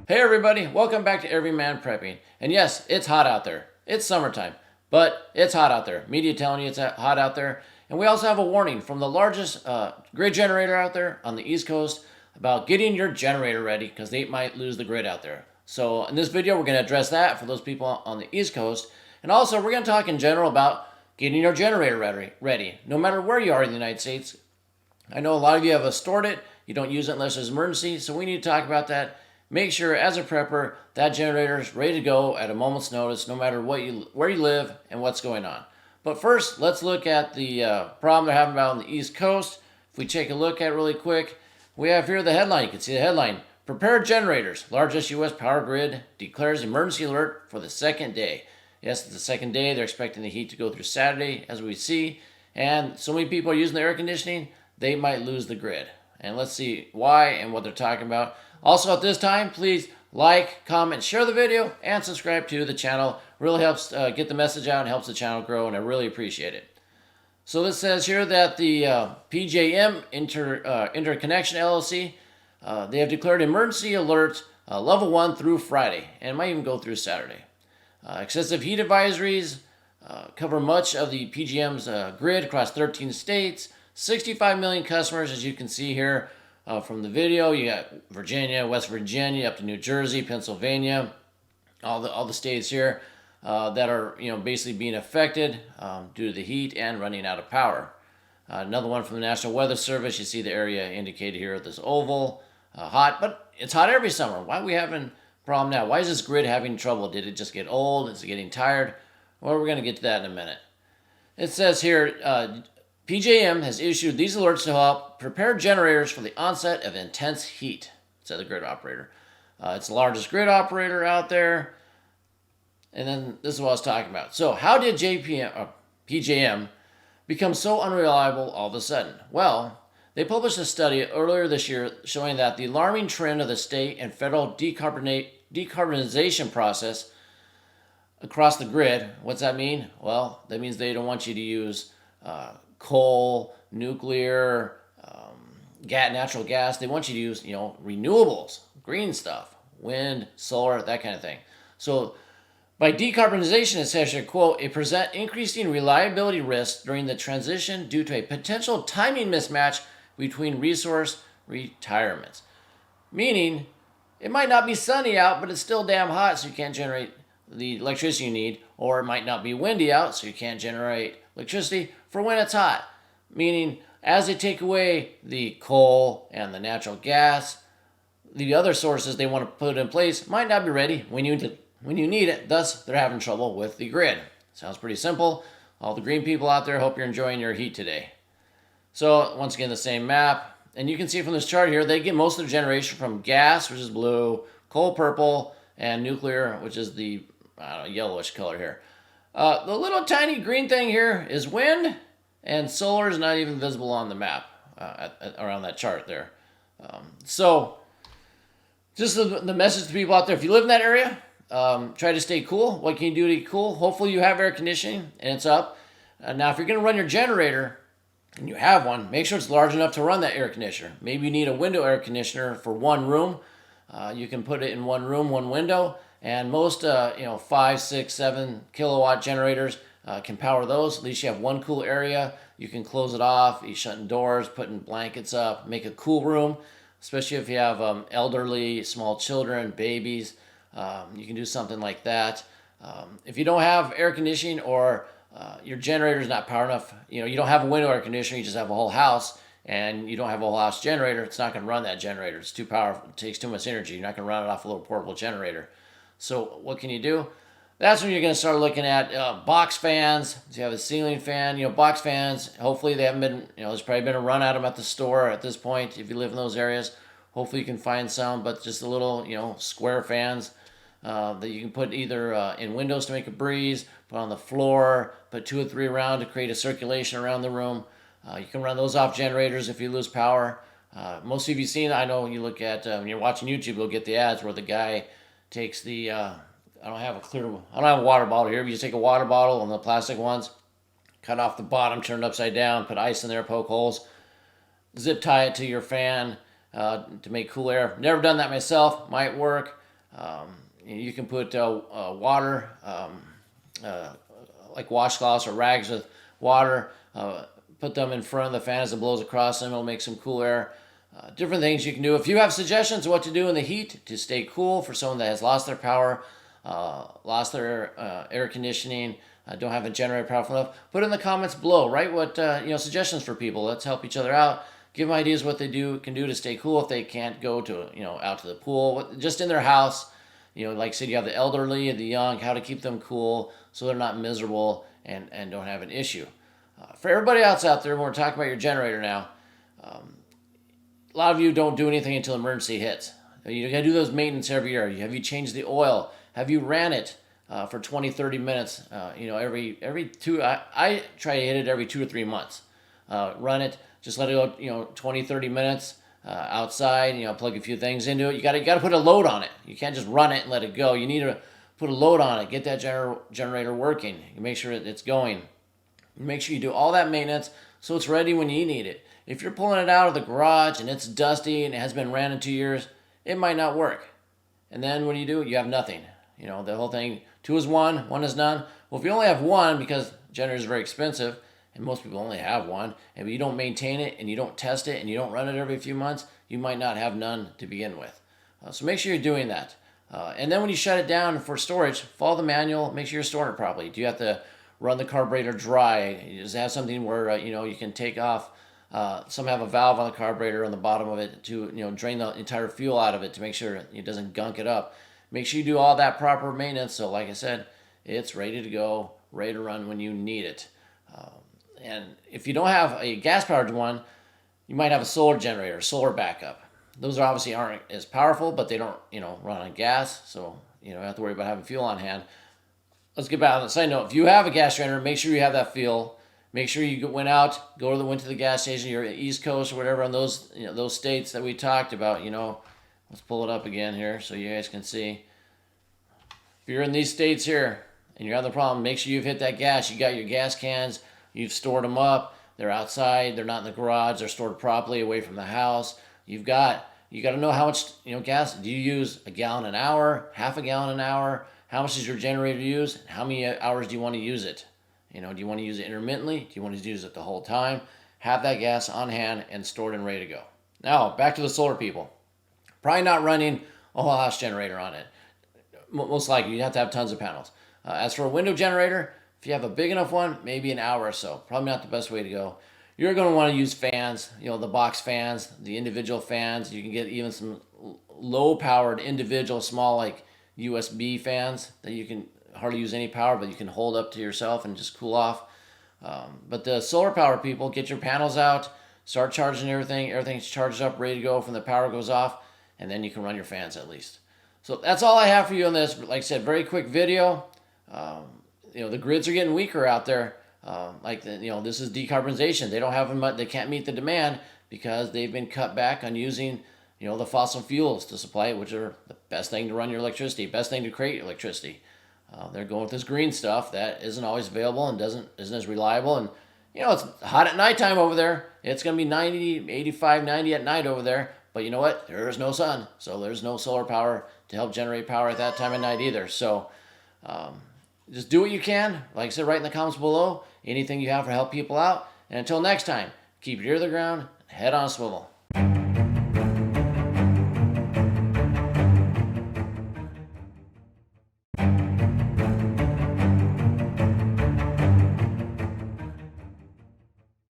Hey everybody, welcome back to Everyman Prepping. And yes, it's hot out there. It's summertime, but it's hot out there. Media telling you it's hot out there. And we also have a warning from the largest grid generator out there on the East Coast about getting your generator ready because they might lose the grid out there. So in this video, we're going to address that for those people on the East Coast. And also, we're going to talk in general about getting your generator ready, no matter where you are in the United States. I know a lot of you have stored it. You don't use it unless there's an emergency, so we need to talk about that. Make sure, as a prepper, that generator is ready to go at a moment's notice, no matter where you live and what's going on. But first, let's look at the problem they're having about on the East Coast. If we take a look at it really quick, we have here the headline. You can see the headline. Prepared generators. Largest U.S. power grid declares emergency alert for the second day. Yes, it's the second day. They're expecting the heat to go through Saturday, as we see. And so many people are using the air conditioning, they might lose the grid. And let's see why and what they're talking about. Also, at this time, please like, comment, share the video, and subscribe to the channel. Really helps get the message out and helps the channel grow, and I really appreciate it. So this says here that the PJM Interconnection LLC, they have declared emergency alert level 1 through Friday, and might even go through Saturday. Excessive heat advisories cover much of the PJM's grid across 13 states, 65 million customers, as you can see here from the video. You got Virginia, West Virginia, up to New Jersey, Pennsylvania, all the states here that are basically being affected due to the heat and running out of power. Another one from the National Weather Service. You see the area indicated here at this oval. Hot, but it's hot every summer. Why are we having a problem now? Why is this grid having trouble? Did it just get old? Is it getting tired? Well, we're going to get to that in a minute. It says here, PJM has issued these alerts to help prepare generators for the onset of intense heat, said the grid operator. It's the largest grid operator out there. And then this is what I was talking about. So how did PJM become so unreliable all of a sudden? Well, they published a study earlier this year showing that the alarming trend of the state and federal decarbonization process across the grid. What's that mean? Well, that means they don't want you to use coal, nuclear, natural gas. They want you to use, renewables, green stuff, wind, solar, that kind of thing. So by decarbonization, it says here, quote, it present increasing reliability risks during the transition due to a potential timing mismatch between resource retirements. Meaning, it might not be sunny out, but it's still damn hot, so you can't generate the electricity you need. Or it might not be windy out, so you can't generate electricity for when it's hot. Meaning, as they take away the coal and the natural gas, the other sources they want to put in place might not be ready when you need it. Thus, they're having trouble with the grid. Sounds pretty simple. All the green people out there, hope you're enjoying your heat today. So, once again, the same map. And you can see from this chart here, they get most of their generation from gas, which is blue, coal purple, and nuclear, which is the yellowish color here. The little tiny green thing here is wind, and solar is not even visible on the map around that chart there. So, just the message to people out there, if you live in that area, try to stay cool. What can you do to get cool? Hopefully you have air conditioning and it's up. Now, if you're going to run your generator, and you have one, make sure it's large enough to run that air conditioner. Maybe you need a window air conditioner for one room. You can put it in one room, one window, and most 5, 6, 7 kilowatt generators can power those. At least you have one cool area. You can close it off. You shutting doors, putting blankets up, make a cool room, especially if you have elderly, small children, babies. You can do something like that. If you don't have air conditioning or your generator is not power enough, you don't have a window air conditioner, you just have a whole house, and you don't have a whole house generator, it's not going to run that generator. It's too powerful. It takes too much energy. You're not going to run it off a little portable generator. So what can you do? That's when you're going to start looking at box fans. So you have a ceiling fan, box fans. Hopefully they haven't been, there's probably been a run at them at the store at this point if you live in those areas. Hopefully you can find some, but just a little, square fans that you can put either in windows to make a breeze, put on the floor, put 2 or 3 around to create a circulation around the room. You can run those off generators if you lose power. Most of you seen, I know you look at, when you're watching YouTube, you'll get the ads where the guy takes the, I don't have a water bottle here, but you just take a water bottle, and the plastic ones, cut off the bottom, turn it upside down, put ice in there, poke holes, zip tie it to your fan to make cool air. Never done that myself, might work. You can put water, like washcloths or rags with water, put them in front of the fan as it blows across them. It'll make some cool air. Different things you can do. If you have suggestions of what to do in the heat to stay cool for someone that has lost their power, lost their air conditioning, don't have a generator powerful enough, put in the comments below. Write what suggestions for people. Let's help each other out. Give them ideas what they can do to stay cool if they can't go to out to the pool, just in their house. Like I said, you have the elderly and the young, how to keep them cool so they're not miserable and don't have an issue. For everybody else out there, when we're talking about your generator now, a lot of you don't do anything until emergency hits. You got to do those maintenance every year. Have you changed the oil? Have you ran it for 20, 30 minutes? Every two, I try to hit it every 2 or 3 months. Run it, just let it go, 20, 30 minutes outside, plug a few things into it. You got to put a load on it. You can't just run it and let it go. You need to put a load on it, get that generator working. You make sure it's going. Make sure you do all that maintenance so it's ready when you need it. If you're pulling it out of the garage and it's dusty and it has been ran in 2 years, it might not work. And then what do? You have nothing. The whole thing, 2 is 1, 1 is none. Well, if you only have one, because generators are very expensive, and most people only have one, and you don't maintain it, and you don't test it, and you don't run it every few months, you might not have none to begin with. So make sure you're doing that. And then when you shut it down for storage, follow the manual, make sure you're storing it properly. Do you have to run the carburetor dry? Does it have something where you can take off? Some have a valve on the carburetor on the bottom of it to drain the entire fuel out of it to make sure it doesn't gunk it up. Make sure you do all that proper maintenance. So like I said, it's ready to go, ready to run when you need it. And if you don't have a gas-powered one, you might have a solar generator, solar backup. Those obviously aren't as powerful, but they don't run on gas, so you don't have to worry about having fuel on hand. Let's get back on the side note. If you have a gas generator, make sure you have that fuel. Make sure you went to the gas station. You're at East Coast or whatever on those states that we talked about. Let's pull it up again here so you guys can see. If you're in these states here and you're having the problem, make sure you've hit that gas. You got your gas cans. You've stored them up. They're outside. They're not in the garage. They're stored properly away from the house. You got to know how much gas. Do you use a gallon an hour? Half a gallon an hour? How much does your generator use? How many hours do you want to use it? Do you want to use it intermittently? Do you want to use it the whole time? Have that gas on hand and stored and ready to go. Now, back to the solar people. Probably not running a whole house generator on it. Most likely, you have to have tons of panels. As for a window generator, if you have a big enough one, maybe an hour or so. Probably not the best way to go. You're going to want to use fans, the box fans, the individual fans. You can get even some low-powered individual small like USB fans that you can hardly use any power, but you can hold up to yourself and just cool off. But the solar power people, get your panels out, start charging everything. Everything's charged up, ready to go from the power goes off, and then you can run your fans at least. So that's all I have for you on this. Like I said, very quick video. The grids are getting weaker out there. This is decarbonization. They don't have them. They can't meet the demand because they've been cut back on using, the fossil fuels to supply it, which are the best thing to run your electricity, best thing to create electricity. They're going with this green stuff that isn't always available and isn't as reliable. And it's hot at nighttime over there. It's going to be 90, 85, 90 at night over there. But you know what? There's no sun, so there's no solar power to help generate power at that time of night either. So just do what you can. Like I said, write in the comments below anything you have to help people out. And until next time, keep your ear to the ground, head on a swivel.